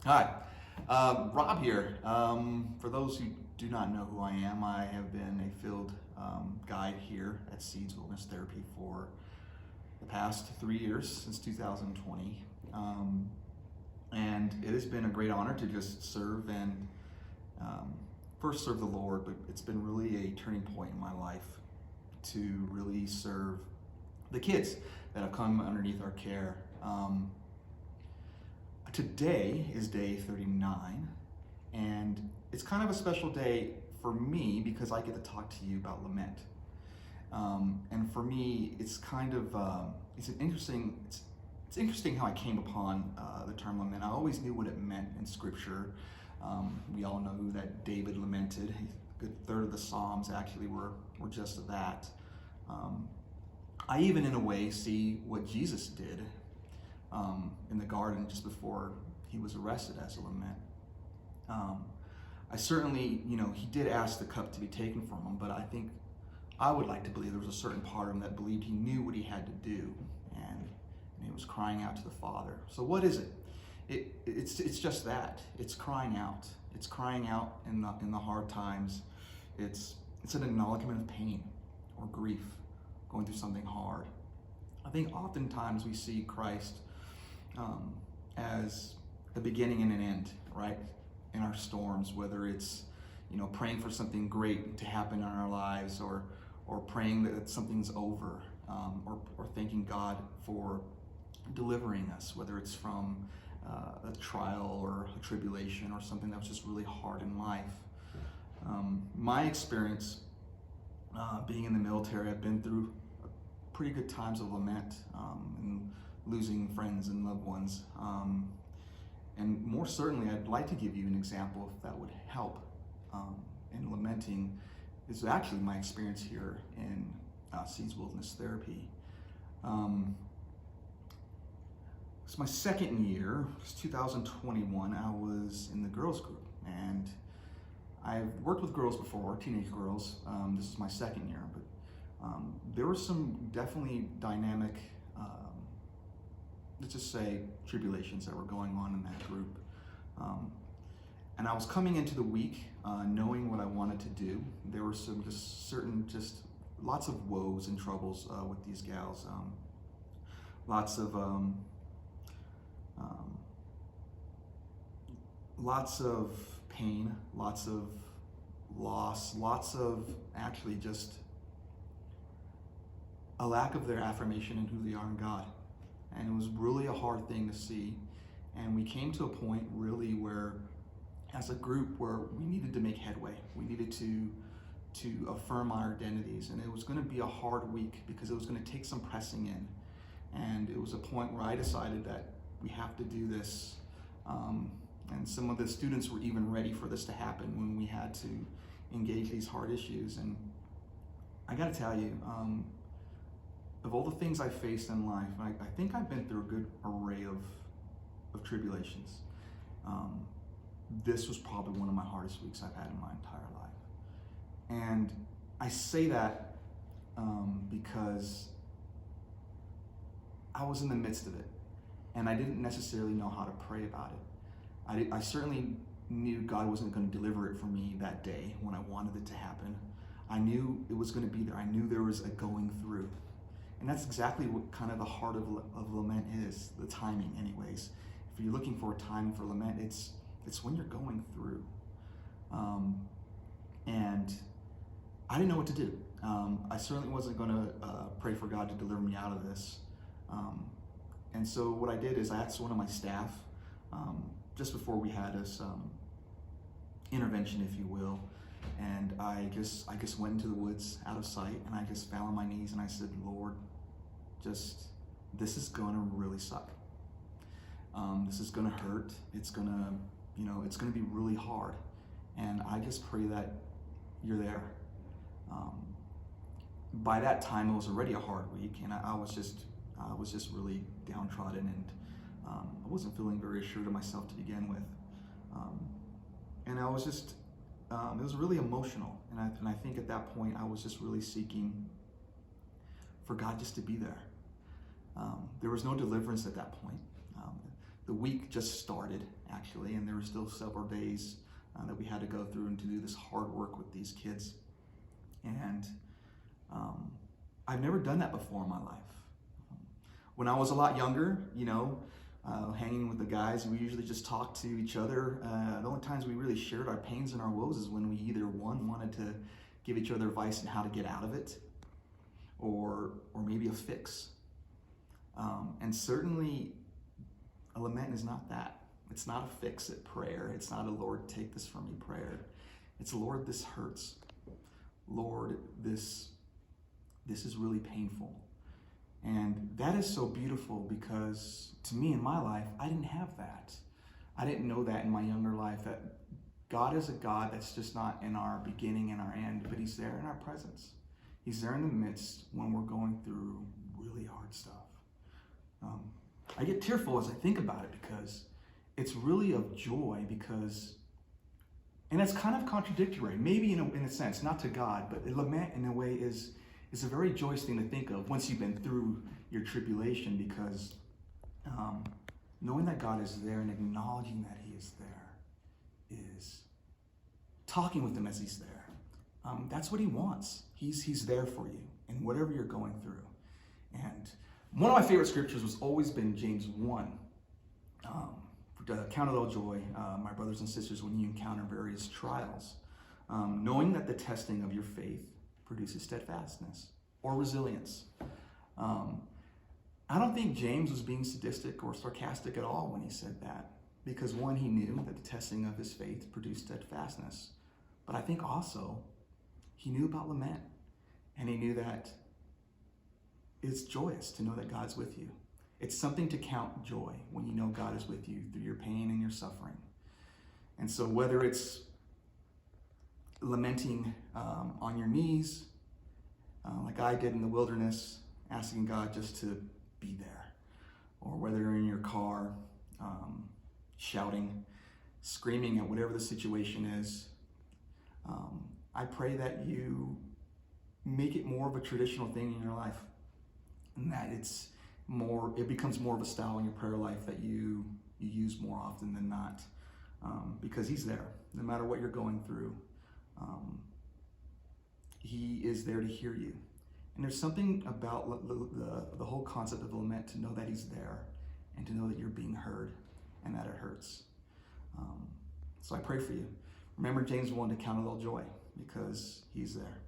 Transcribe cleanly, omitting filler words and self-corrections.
Hi, Rob here. For those who do not know who I am, I have been a field guide here at Seeds Wilderness Therapy for the past 3 years, since 2020. And it has been a great honor to just serve and first serve the Lord, but it's been really a turning point in my life to really serve the kids that have come underneath our care. Today is day 39, and it's kind of a special day for me because I get to talk to you about lament. And for me, it's kind of it's interesting how I came upon the term lament. I always knew what it meant in Scripture. We all know that David lamented. A good third of the Psalms actually were just that. I even, in a way, see what Jesus did in the garden just before he was arrested as a lament. I certainly, he did ask the cup to be taken from him, but I would like to believe there was a certain part of him that believed he knew what he had to do, and he was crying out to the Father. So what is it? It's just that. It's crying out. It's crying out in the hard times. It's an acknowledgement of pain or grief, going through something hard. I think oftentimes we see Christ as the beginning and an end, right? In our storms, whether it's praying for something great to happen in our lives, or praying that something's over, or thanking God for delivering us, whether it's from a trial or a tribulation or something that was just really hard in life. My experience being in the military, I've been through pretty good times of lament and losing friends and loved ones. And more certainly, I'd like to give you an example if that would help in lamenting. Is actually my experience here in Seeds Wilderness Therapy. It's my second year. It's 2021. I was in the girls group, and I've worked with girls before, teenage girls. This is my second year, but there were some definitely dynamic, let's just say, tribulations that were going on in that group. And I was coming into the week knowing what I wanted to do. There were some lots of woes and troubles with these gals. Lots of pain, lots of loss, lots of actually just a lack of their affirmation in who they are in God. And it was really a hard thing to see. And we came to a point really where, as a group, where we needed to make headway. We needed to affirm our identities. And it was going to be a hard week because it was going to take some pressing in. And it was a point where I decided that we have to do this. And some of the students were even ready for this to happen when we had to engage these hard issues. And I got to tell you, of all the things I faced in life, I think I've been through a good array of tribulations. This was probably one of my hardest weeks I've had in my entire life. And I say that because I was in the midst of it, and I didn't necessarily know how to pray about it. I certainly knew God wasn't going to deliver it for me that day when I wanted it to happen. I knew it was going to be there. I knew there was a going through. And that's exactly what kind of the heart of lament is, the timing anyways. If you're looking for a time for lament, it's when you're going through. And I didn't know what to do. I certainly wasn't going to pray for God to deliver me out of this. And so what I did is I asked one of my staff, just before we had this intervention, if you will, and I just went into the woods out of sight, and I just fell on my knees and I said, Lord, this is gonna really suck. This is gonna hurt. It's gonna be really hard. And I just pray that you're there. By that time, it was already a hard week, and I was just really downtrodden, and I wasn't feeling very assured of myself to begin with. And I was just, it was really emotional. And I think at that point, I was just really seeking for God just to be there. There was no deliverance at that point. The week just started, actually, and there were still several days that we had to go through and to do this hard work with these kids. And I've never done that before in my life. When I was a lot younger, hanging with the guys, we usually just talked to each other. The only times we really shared our pains and our woes is when we either wanted to give each other advice on how to get out of it, or maybe a fix. And certainly a lament is not that. It's not a fix-it prayer. It's not a Lord, take this from me prayer. It's Lord, this hurts. Lord, this is really painful. And that is so beautiful because to me in my life, I didn't have that. I didn't know that in my younger life, that God is a God that's just not in our beginning and our end, but he's there in our presence. He's there in the midst when we're going through really hard stuff. I get tearful as I think about it because it's really of joy and it's kind of contradictory, maybe in a sense, not to God, but a lament in a way is a very joyous thing to think of once you've been through your tribulation, because knowing that God is there and acknowledging that he is there is talking with him as he's there. That's what he wants. He's there for you in whatever you're going through. And one of my favorite scriptures has always been James 1. Count it all joy, my brothers and sisters, when you encounter various trials, knowing that the testing of your faith produces steadfastness or resilience. I don't think James was being sadistic or sarcastic at all when he said that, because one, he knew that the testing of his faith produced steadfastness, but I think also he knew about lament, and he knew that it's joyous to know that God's with you. It's something to count joy when you know God is with you through your pain and your suffering. And so whether it's lamenting on your knees, like I did in the wilderness, asking God just to be there, or whether you're in your car, shouting, screaming at whatever the situation is, I pray that you make it more of a traditional thing in your life, and that it becomes more of a style in your prayer life that you use more often than not, because he's there no matter what you're going through. He is there to hear you. And there's something about the whole concept of lament, to know that he's there and to know that you're being heard and that it hurts. So I pray for you. Remember James 1, to count it all joy, because he's there.